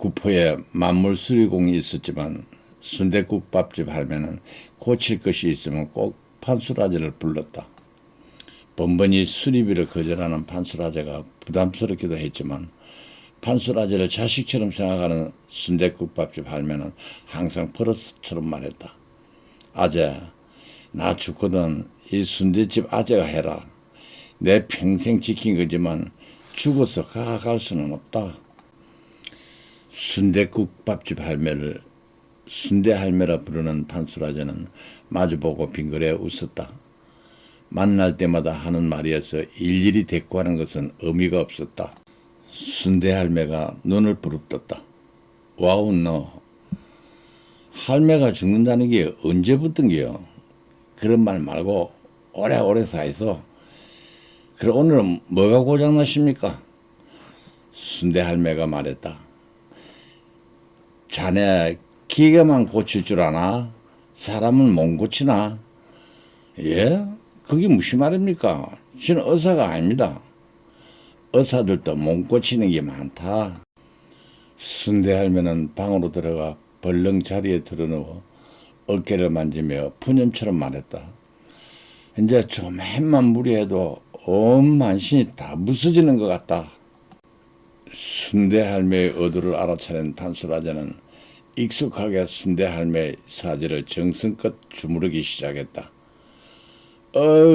구포에 만물수리공이 있었지만 순댓국밥집 할매는 고칠 것이 있으면 꼭 판수라제를 불렀다. 번번이 수리비를 거절하는 판수라제가 부담스럽기도 했지만 판수라제를 자식처럼 생각하는 순댓국밥집 할매는 항상 버릇처럼 말했다. 아재, 나 죽거든 이 순댓집 아재가 해라. 내 평생 지킨 거지만 죽어서 갈 수는 없다. 순댓국밥집 할매를 순대 할매라 부르는 판수라제는 마주보고 빙그레 웃었다. 만날 때마다 하는 말이어서 일일이 대꾸하는 것은 의미가 없었다. 순대 할매가 눈을 부릅떴다. 와우, 너 할매가 죽는다는 게 언제부턴게요? 그런 말 말고 오래오래 사이서. 그럼 오늘은 뭐가 고장나십니까? 순대 할매가 말했다. 자네 기계만 고칠 줄 아나? 사람은 못 고치나? 예? 그게 무슨 말입니까? 저는 의사가 아닙니다. 의사들도 못 고치는 게 많다. 순대 할매는 방으로 들어가 벌렁 자리에 드러누워 어깨를 만지며 푸념처럼 말했다. 이제 좀만 무리해도 온 만신이 다 부서지는 것 같다. 순대 할매의 의도를 알아차린 판수라제는 익숙하게 순대 할매의 사지를 정성껏 주무르기 시작했다.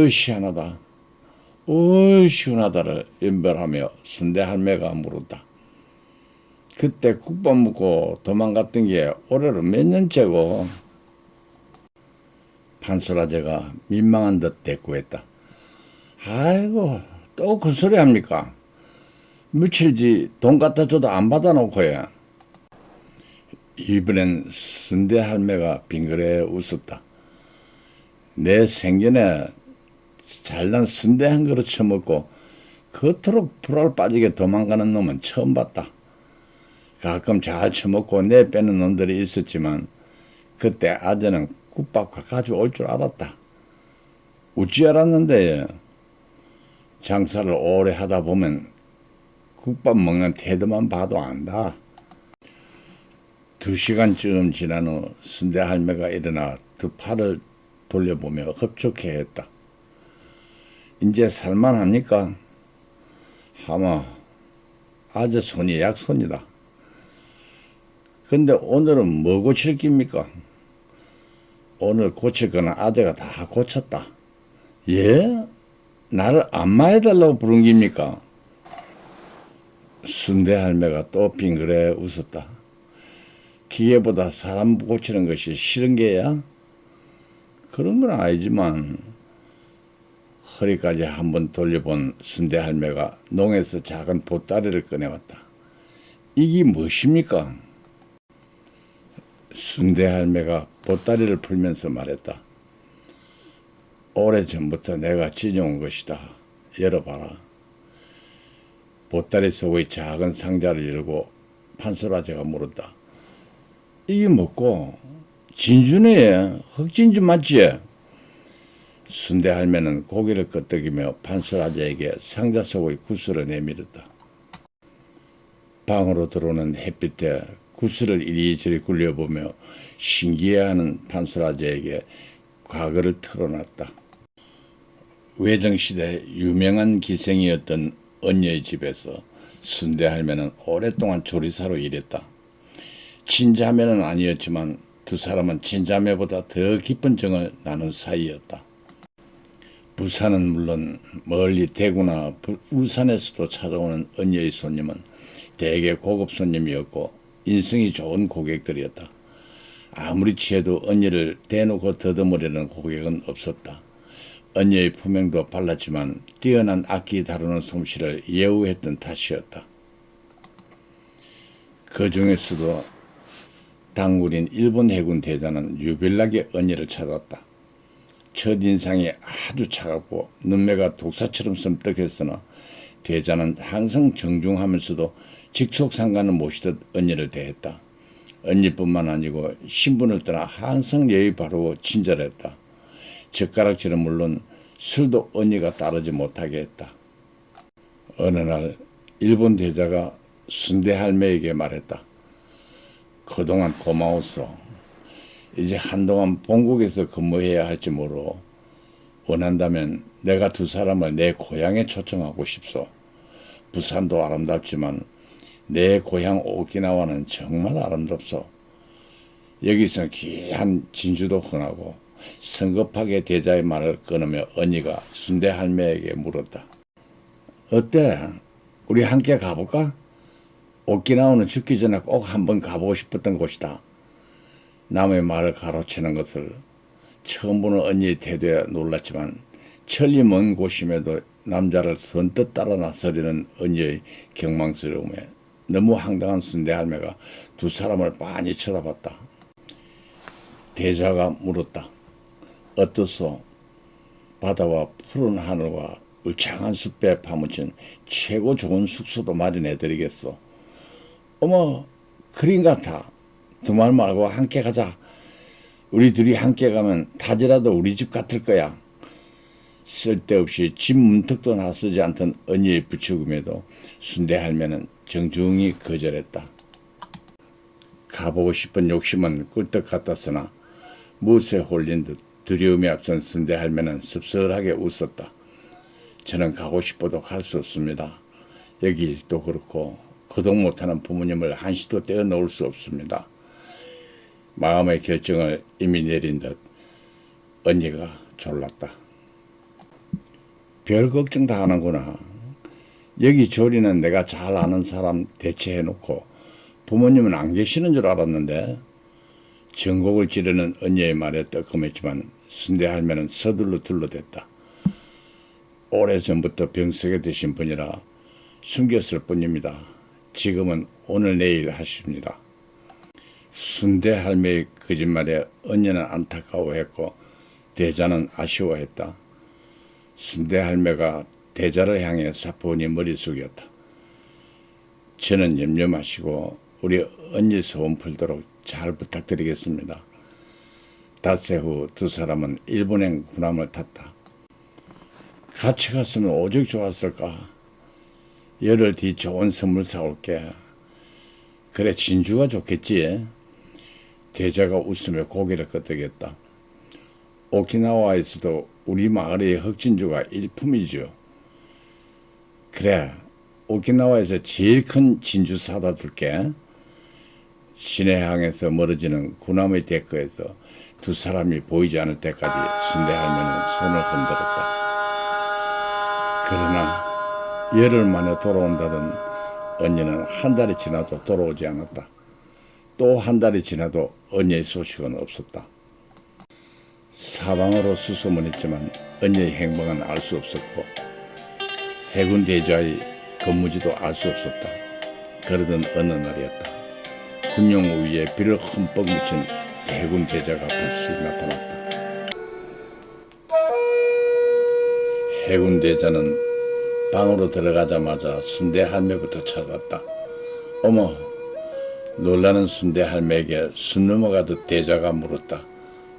시원하다. 시원하다를 연별하며 순대 할매가 물었다. 그때 국밥 먹고 도망갔던 게 올해로 몇 년째고? 판수라제가 민망한 듯 대꾸했다. 아이고, 또 그 소리 합니까? 며칠 뒤 돈 갖다 줘도 안 받아놓고요. 이번엔 순대 할매가 빙그레 웃었다. 내 생전에 잘난 순대 한 그릇 처먹고 그토록 불알 빠지게 도망가는 놈은 처음 봤다. 가끔 잘 처먹고 내 빼는 놈들이 있었지만 그때 아재는 국밥 가져올 줄 알았다. 어찌 알았는데 장사를 오래 하다 보면 국밥 먹는 태도만 봐도 안다. 2시간쯤 지난 후 순대 할매가 일어나 두 팔을 돌려보며 흡족해 했다. 이제 살만합니까? 하마, 아재 손이 약손이다. 근데 오늘은 뭐 고칠 깁니까? 오늘 고칠 거는 아재가 다 고쳤다. 예? 나를 안마해달라고 부른 깁니까? 순대 할매가 또 빙그레 웃었다. 기계보다 사람 고치는 것이 싫은 게야? 그런 건 아니지만 허리까지 한번 돌려본 순대 할매가 농에서 작은 보따리를 꺼내왔다. 이게 무엇입니까? 순대 할매가 보따리를 풀면서 말했다. 오래전부터 내가 지녀온 것이다. 열어봐라. 보따리 속의 작은 상자를 열고 판수라제가 물었다. 이게 뭐고? 진주네. 흑진주 맞지? 순대 할매는 고개를 끄덕이며 판수라제에게 상자 속의 구슬을 내밀었다. 방으로 들어오는 햇빛에 구슬을 이리저리 굴려보며 신기해하는 판수라제에게 과거를 털어놨다. 외정시대 유명한 기생이었던 언니의 집에서 순대 할매는 오랫동안 조리사로 일했다. 친자매는 아니었지만 두 사람은 친자매보다 더 깊은 정을 나눈 사이였다. 부산은 물론 멀리 대구나 울산에서도 찾아오는 언니의 손님은 대개 고급 손님이었고 인성이 좋은 고객들이었다. 아무리 취해도 언니를 대놓고 더듬으려는 고객은 없었다. 언니의 품행도 발랐지만 뛰어난 악기 다루는 솜씨를 예우했던 탓이었다. 그 중에서도 단군인 일본 해군 대장은 유별나게 언니를 찾았다. 첫인상이 아주 차갑고 눈매가 독사처럼 섬뜩했으나 대장은 항상 정중하면서도 직속상관을 모시듯 언니를 대했다. 언니뿐만 아니고 신분을 떠나 항상 예의 바르고 친절했다. 젓가락질은 물론 술도 언니가 따르지 못하게 했다. 어느 날 일본 대자가 순대 할매에게 말했다. 그동안 고마웠어. 이제 한동안 본국에서 근무해야 할지 모르. 원한다면 내가 두 사람을 내 고향에 초청하고 싶소. 부산도 아름답지만 내 고향 오키나와는 정말 아름답소. 여기서 귀한 진주도 흔하고. 성급하게 대자의 말을 끊으며 언니가 순대 할매에게 물었다. 어때? 우리 함께 가볼까? 오키나와는 죽기 전에 꼭 한번 가보고 싶었던 곳이다. 남의 말을 가로채는 것을 처음 보는 언니의 태도에 놀랐지만 천리 먼 곳임에도 남자를 선뜻 따라 나서려는 언니의 경망스러움에 너무 황당한 순대 할매가 두 사람을 빤히 쳐다봤다. 대자가 물었다. 어떻소? 바다와 푸른 하늘과 울창한 숲에 파묻힌 최고 좋은 숙소도 마련해드리겠소. 어머, 그림 같아. 두말 말고 함께 가자. 우리 둘이 함께 가면 타지라도 우리 집 같을 거야. 쓸데없이 집 문턱도 나서지 않던 언니의 부추김에도 순대 할매는 정중히 거절했다. 가보고 싶은 욕심은 꿀떡 같았으나 무엇에 홀린 듯 두려움이 앞선 순대 할매는 씁쓸하게 웃었다. 저는 가고 싶어도 갈 수 없습니다. 여기 일도 그렇고 거동 못하는 부모님을 한시도 떼어놓을 수 없습니다. 마음의 결정을 이미 내린 듯 언니가 졸랐다. 별 걱정 다 하는구나. 여기 조리는 내가 잘 아는 사람 대체해놓고 부모님은 안 계시는 줄 알았는데. 전곡을 찌르는 언니의 말에 뜨끔했지만 순대 할매는 서둘러 둘러댔다. 오래전부터 병석에 드신 분이라 숨겼을 뿐입니다. 지금은 오늘 내일 하십니다. 순대 할매의 거짓말에 언니는 안타까워했고 대자는 아쉬워했다. 순대 할매가 대자를 향해 사뿐히 머리 숙였다. 저는 염려 마시고 우리 언니 소원 풀도록 잘 부탁드리겠습니다. 닷새 후 두 사람은 일본행 군함을 탔다. 같이 갔으면 오죽 좋았을까. 열흘 뒤 좋은 선물 사올게. 그래, 진주가 좋겠지. 대자가 웃으며 고개를 끄덕였다. 오키나와에서도 우리 마을의 흑진주가 일품이죠. 그래, 오키나와에서 제일 큰 진주 사다 줄게. 시내항에서 멀어지는 군함의 데크에서 두 사람이 보이지 않을 때까지 순대 할매는 손을 흔들었다. 그러나 열흘 만에 돌아온다던 언니는 한 달이 지나도 돌아오지 않았다. 또 한 달이 지나도 언니의 소식은 없었다. 사방으로 수소문했지만 언니의 행방은 알 수 없었고 해군 대자의 근무지도 알 수 없었다. 그러던 어느 날이었다. 군용 위에 비를 흠뻑 묻힌 해군 대자가 불쑥 나타났다. 해군 대자는 방으로 들어가자마자 순대 할매부터 찾았다. 어머! 놀라는 순대 할매에게 숨 넘어가듯 대자가 물었다.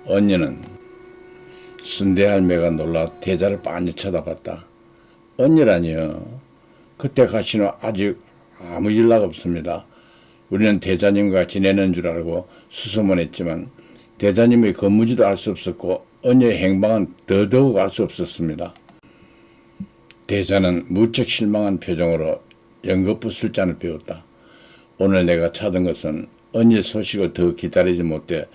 언니는? 순대 할매가 놀라 대자를 빤히 쳐다봤다. 언니라니요? 그때 가시는 아직 아무 연락 없습니다. 우리는 대자님과 지내는 줄 알고 수소문했지만 대자님의 근무지도 알 수 없었고 언니의 행방은 더더욱 알 수 없었습니다. 대자는 무척 실망한 표정으로 연거푸 술잔을 비웠다. 오늘 내가 찾은 것은 언니의 소식을 더 기다리지 못해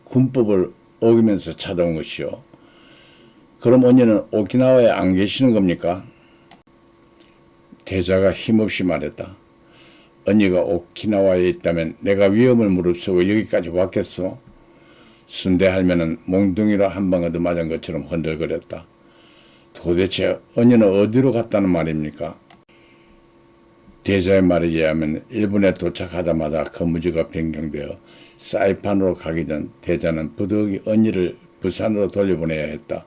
군법을 어기면서 찾아온 것이요. 그럼 언니는 오키나와에 안 계시는 겁니까? 대자가 힘없이 말했다. 언니가 오키나와에 있다면 내가 위험을 무릅쓰고 여기까지 왔겠소? 순대 할매는 몽둥이로 한 방 얻어맞은 것처럼 흔들거렸다. 도대체 언니는 어디로 갔다는 말입니까? 대자의 말에 의하면 일본에 도착하자마자 근무지가 변경되어 사이판으로 가기 전 대자는 부득이 언니를 부산으로 돌려보내야 했다.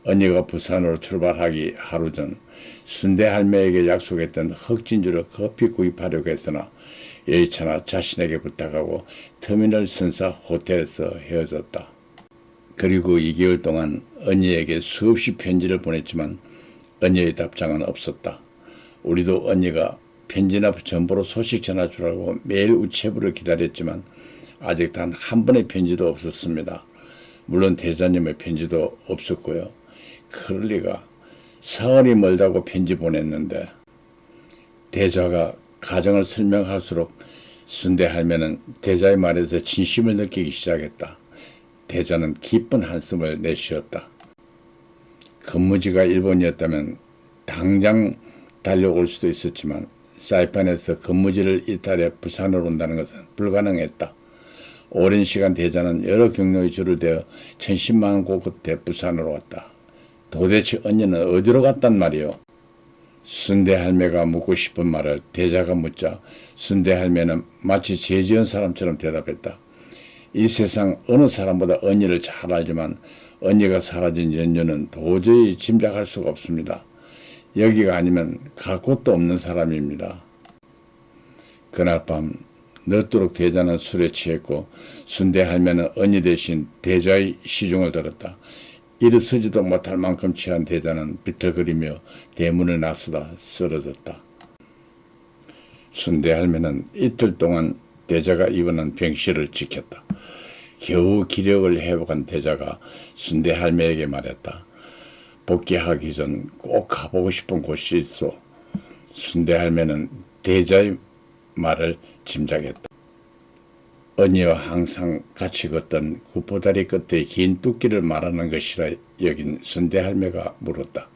언니가 부산으로 출발하기 하루 전 순대 할매에게 약속했던 흑진주를 급히 구입하려고 했으나 여의치나 자신에게 부탁하고 터미널 선사 호텔에서 헤어졌다. 그리고 2개월 동안 언니에게 수없이 편지를 보냈지만 언니의 답장은 없었다. 우리도 언니가 편지나 전보로 소식 전해주라고 매일 우체부를 기다렸지만 아직 단 한 번의 편지도 없었습니다. 물론 대자님의 편지도 없었고요. 그럴 리가. 사흘이 멀다고 편지 보냈는데 대자가 가정을 설명할수록 순대 할매는 대자의 말에서 진심을 느끼기 시작했다. 대자는 기쁜 한숨을 내쉬었다. 근무지가 일본이었다면 당장 달려올 수도 있었지만 사이판에서 근무지를 이탈해 부산으로 온다는 것은 불가능했다. 오랜 시간 대자는 여러 경로의 줄을 대어 천신만고 끝에 부산으로 왔다. 도대체 언니는 어디로 갔단 말이오? 순대 할매가 묻고 싶은 말을 대자가 묻자 순대 할매는 마치 죄 지은 사람처럼 대답했다. 이 세상 어느 사람보다 언니를 잘 알지만 언니가 사라진 연유는 도저히 짐작할 수가 없습니다. 여기가 아니면 갈 곳도 없는 사람입니다. 그날 밤 늦도록 대자는 술에 취했고 순대 할매는 언니 대신 대자의 시중을 들었다. 일어서지도 못할 만큼 취한 대자는 비틀거리며 대문을 나서다 쓰러졌다. 순대 할매는 이틀 동안 대자가 입원한 병실을 지켰다. 겨우 기력을 회복한 대자가 순대 할매에게 말했다. 복귀하기 전 꼭 가보고 싶은 곳이 있어. 순대 할매는 대자의 말을 짐작했다. 언니와 항상 같이 걷던 구포다리 끝의 긴 뚝길을 말하는 것이라 여긴 순대 할매가 물었다.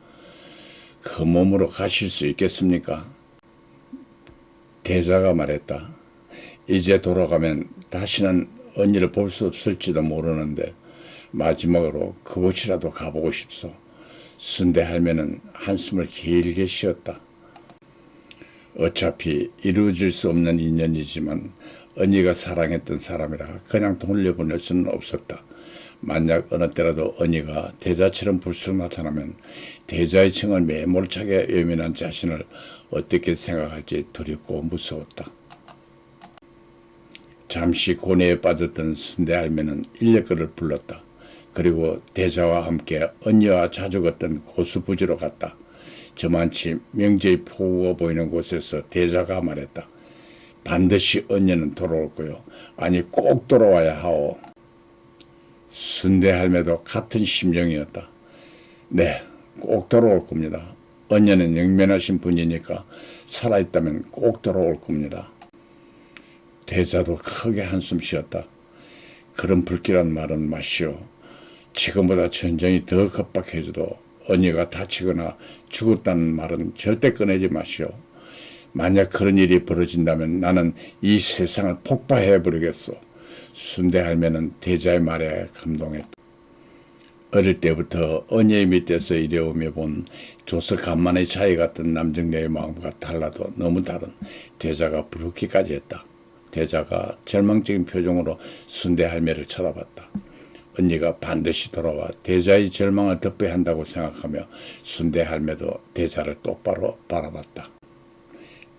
그 몸으로 가실 수 있겠습니까? 대자가 말했다. 이제 돌아가면 다시는 언니를 볼 수 없을지도 모르는데 마지막으로 그곳이라도 가보고 싶소. 순대 할매는 한숨을 길게 쉬었다. 어차피 이루어질 수 없는 인연이지만 언니가 사랑했던 사람이라 그냥 돌려보낼 수는 없었다. 만약 어느 때라도 언니가 대자처럼 불쑥 나타나면 대자의 층을 매몰차게 외면한 자신을 어떻게 생각할지 두렵고 무서웠다. 잠시 고뇌에 빠졌던 순대 할매는 인력거를 불렀다. 그리고 대자와 함께 언니와 자주 걷던 고수부지로 갔다. 저만치 명제의 폭우가 보이는 곳에서 대자가 말했다. 반드시 언니는 돌아올 거요. 아니 꼭 돌아와야 하오. 순대 할매도 같은 심정이었다. 네, 꼭 돌아올 겁니다. 언니는 영면하신 분이니까 살아있다면 꼭 돌아올 겁니다. 대자도 크게 한숨 쉬었다. 그런 불길한 말은 마시오. 지금보다 전쟁이 더 급박해져도 언니가 다치거나 죽었다는 말은 절대 꺼내지 마시오. 만약 그런 일이 벌어진다면 나는 이 세상을 폭파해버리겠소. 순대 할매는 대자의 말에 감동했다. 어릴 때부터 언니의 밑에서 일해오며 본 조서 간만의 차이 같은 남정네의 마음과 달라도 너무 다른 대자가 부럽기까지 했다. 대자가 절망적인 표정으로 순대 할매를 쳐다봤다. 언니가 반드시 돌아와 대자의 절망을 덮어야 한다고 생각하며 순대 할매도 대자를 똑바로 바라봤다.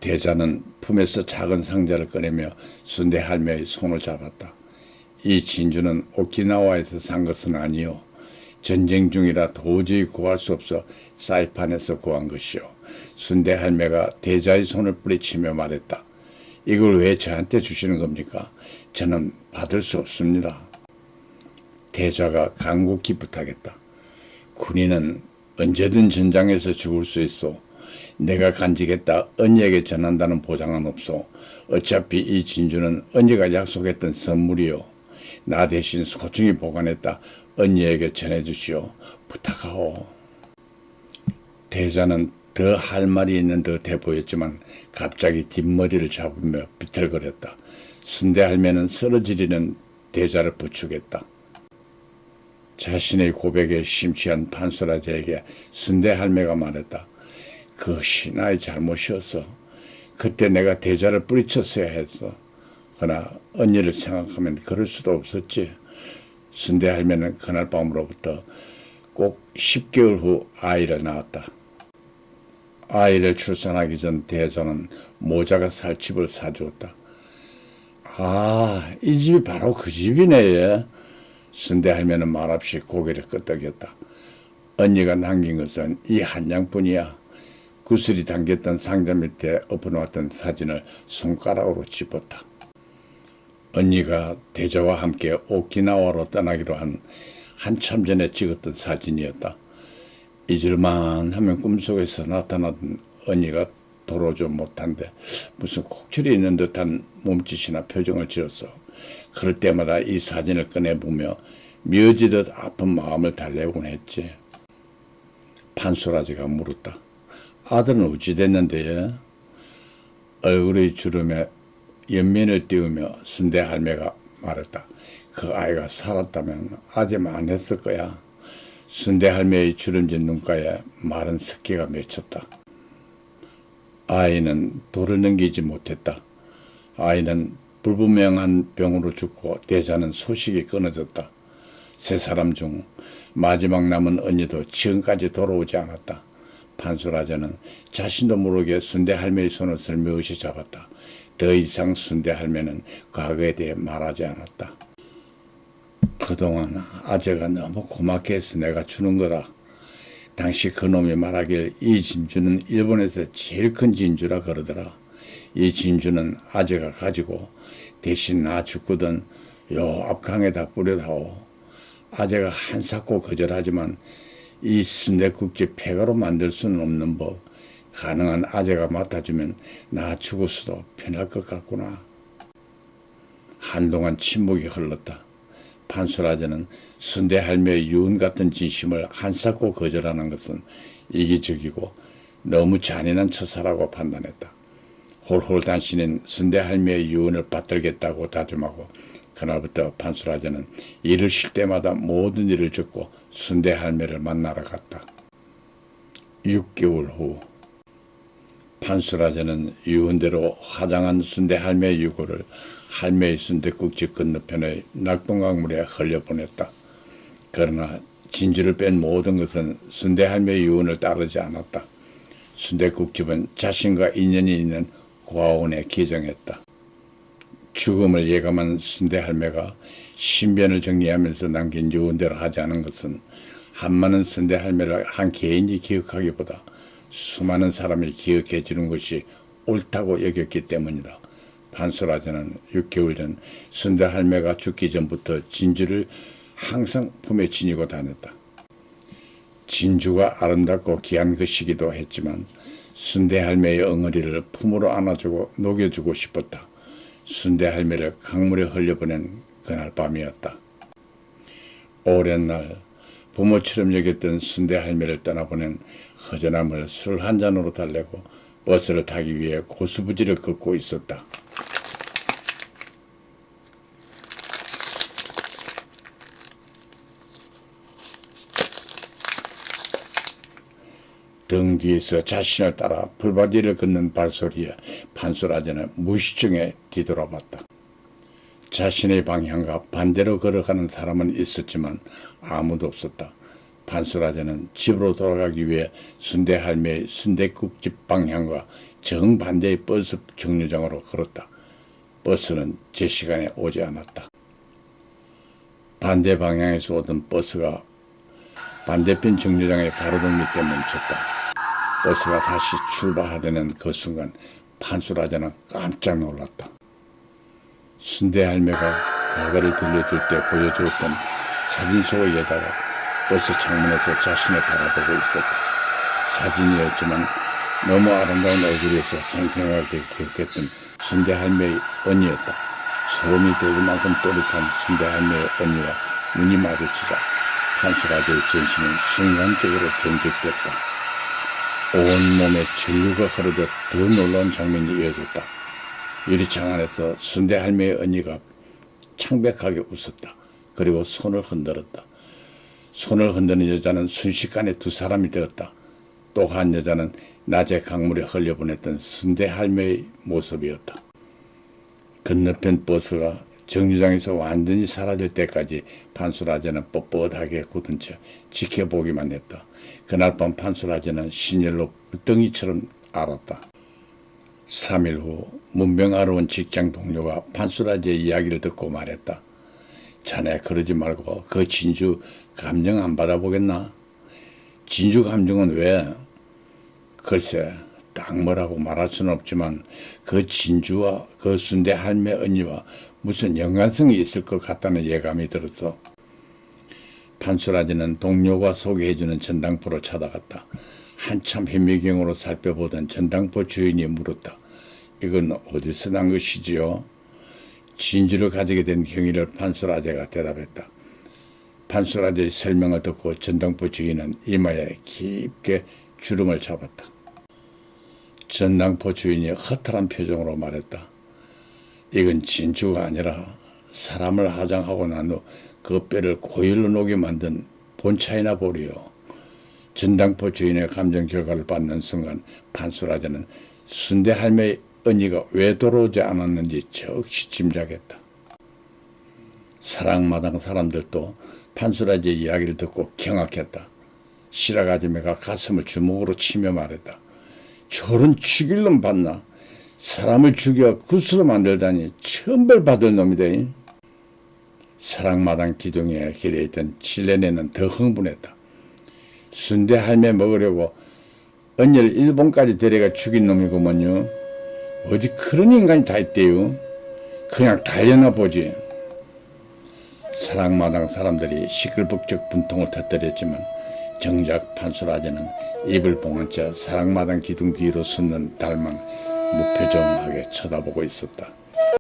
대자는 품에서 작은 상자를 꺼내며 순대 할매의 손을 잡았다. 이 진주는 오키나와에서 산 것은 아니요. 전쟁 중이라 도저히 구할 수 없어 사이판에서 구한 것이요. 순대 할매가 대자의 손을 뿌리치며 말했다. 이걸 왜 저한테 주시는 겁니까? 저는 받을 수 없습니다. 대자가 간곡히 부탁했다. 군인은 언제든 전장에서 죽을 수 있어. 내가 간직했다 언니에게 전한다는 보장은 없어. 어차피 이 진주는 언니가 약속했던 선물이요. 나 대신 소중히 보관했다 언니에게 전해주시오. 부탁하오. 대자는 더 할 말이 있는 듯해 보였지만 갑자기 뒷머리를 잡으며 비틀거렸다. 순대 할매는 쓰러지려는 대자를 부축했다. 자신의 고백에 심취한 판소라제에게 순대 할매가 말했다. 그것이 나의 잘못이었어. 그때 내가 대자를 뿌리쳤어야 했어. 그러나 언니를 생각하면 그럴 수도 없었지. 순대 할매는 그날 밤으로부터 꼭 10개월 후 아이를 낳았다. 아이를 출산하기 전 대자는 모자가 살 집을 사주었다. 아, 이 집이 바로 그 집이네. 순대 할매는 말없이 고개를 끄덕였다. 언니가 남긴 것은 이 한 장뿐이야. 구슬이 담겼던 상자 밑에 엎어놓았던 사진을 손가락으로 짚었다. 언니가 대저와 함께 오키나와로 떠나기로 한 한참 전에 찍었던 사진이었다. 잊을만 하면 꿈속에서 나타나던 언니가 돌아오지 못한데 무슨 곡절이 있는 듯한 몸짓이나 표정을 지었어. 그럴 때마다 이 사진을 꺼내보며 미어지듯 아픈 마음을 달래곤 했지. 판소라지가 물었다. 아들은 어찌 됐는데? 얼굴의 주름에 연민을 띄우며 순대 할매가 말했다. 그 아이가 살았다면 아재만 했을 거야. 순대 할매의 주름진 눈가에 마른 습기가 맺혔다. 아이는 돌을 넘기지 못했다. 아이는 불분명한 병으로 죽고 대자는 소식이 끊어졌다. 세 사람 중 마지막 남은 언니도 지금까지 돌아오지 않았다. 판수라자는 자신도 모르게 순대 할매의 손을 슬며시 잡았다. 더 이상 순대 할매는 과거에 대해 말하지 않았다. 그동안 아재가 너무 고맙게 해서 내가 주는 거다. 당시 그놈이 말하길 이 진주는 일본에서 제일 큰 진주라 그러더라. 이 진주는 아재가 가지고 대신 나 죽거든 요 앞강에다 뿌려다오. 아재가 한사코 거절하지만 이 순댓국집 폐가로 만들 수는 없는 법. 가능한 아재가 맡아주면 나 죽었어도 편할 것 같구나. 한동안 침묵이 흘렀다. 판수라자는 순대 할매의 유언 같은 진심을 한사코 거절하는 것은 이기적이고 너무 잔인한 처사라고 판단했다. 홀홀 단신인 순대 할매의 유언을 받들겠다고 다짐하고 그날부터 판수라자는 일을 쉴 때마다 모든 일을 접고 순대 할매를 만나러 갔다. 6개월 후 판수라자는 유언대로 화장한 순대 할매의 유골을 할매의 순댓국집 건너편의 낙동강물에 흘려보냈다. 그러나 진주를 뺀 모든 것은 순대 할매의 유언을 따르지 않았다. 순댓국집은 자신과 인연이 있는 고아원에 기정했다. 죽음을 예감한 순대 할매가 신변을 정리하면서 남긴 유언대로 하지 않은 것은 한많은 순대 할매를 한 개인이 기억하기보다 수많은 사람이 기억해 주는 것이 옳다고 여겼기 때문이다. 판수라자는 6개월 전 순대 할매가 죽기 전부터 진주를 항상 품에 지니고 다녔다. 진주가 아름답고 귀한 것이기도 했지만 순대 할매의 엉어리를 품으로 안아주고 녹여주고 싶었다. 순대 할매를 강물에 흘려보낸 그날 밤이었다. 오랜 날 부모처럼 여겼던 순대 할매를 떠나보낸 허전함을 술 한 잔으로 달래고 버스를 타기 위해 고수부지를 걷고 있었다. 등 뒤에서 자신을 따라 풀바디를 걷는 발소리에 판수라자는 무의식중에 뒤돌아봤다. 자신의 방향과 반대로 걸어가는 사람은 있었지만 아무도 없었다. 판수라자는 집으로 돌아가기 위해 순대 할매의 순댓국집 방향과 정반대의 버스 정류장으로 걸었다. 버스는 제 시간에 오지 않았다. 반대 방향에서 오던 버스가 반대편 정류장에 가로등이 때 멈췄다. 버스가 다시 출발하려는 그 순간 판수라자는 깜짝 놀랐다. 순대 할매가 과거를 들려줄 때 보여주었던 사진 속의 여자가 버스 창문에서 자신을 바라보고 있었다. 사진이었지만 너무 아름다운 얼굴에서 생생하게 기억했던 순대 할매의 언니였다. 소름이 돋을 만큼 또렷한 순대 할매의 언니와 눈이 마주치자 판수라자의 전신은 순간적으로 경직됐다. 온몸에 전류가 흐르듯 더 놀라운 장면이 이어졌다. 유리창 안에서 순대 할매의 언니가 창백하게 웃었다. 그리고 손을 흔들었다. 손을 흔드는 여자는 순식간에 두 사람이 되었다. 또 한 여자는 낮에 강물에 흘려보냈던 순대 할매의 모습이었다. 건너편 버스가 정류장에서 완전히 사라질 때까지 판수라자는 뻣뻣하게 굳은 채 지켜보기만 했다. 그날 밤 판수라자는 신열로 불덩이처럼 앓았다. 3일 후 문명아로운 직장 동료가 판수라자의 이야기를 듣고 말했다. 자네 그러지 말고 그 진주 감정 안 받아보겠나? 진주 감정은 왜? 글쎄 딱 뭐라고 말할 수는 없지만 그 진주와 그 순대 할매 언니와 무슨 연관성이 있을 것 같다는 예감이 들었어. 판수라지는 동료가 소개해주는 전당포를 찾아갔다. 한참 현미경으로 살펴보던 전당포 주인이 물었다. 이건 어디서 난 것이지요? 진주를 가지게 된 경위를 판수라제가 대답했다. 판수라제의 설명을 듣고 전당포 주인은 이마에 깊게 주름을 잡았다. 전당포 주인이 허탈한 표정으로 말했다. 이건 진주가 아니라 사람을 하장하고 난 후 그 뼈를 고일로 녹여 만든 본차이나 보리요. 전당포 주인의 감정 결과를 받는 순간 판수라제는 순대 할매의 언니가 왜 돌아오지 않았는지 적시 짐작했다. 사랑마당 사람들도 판수라제의 이야기를 듣고 경악했다. 시라가지매가 가슴을 주먹으로 치며 말했다. 저런 죽일 놈 봤나? 사람을 죽여 구스로 만들다니 천벌 받을 놈이다. 사랑마당 기둥에 기대있던 칠레네는 더 흥분했다. 순대 할매 먹으려고 언니를 일본까지 데려가 죽인 놈이구먼요. 어디 그런 인간이 다 있대요. 그냥 달려나 보지. 사랑마당 사람들이 시끌벅적 분통을 터뜨렸지만 정작 판수라제는 입을 봉한 채 사랑마당 기둥 뒤로 숨는 달만 무표정하게 쳐다보고 있었다.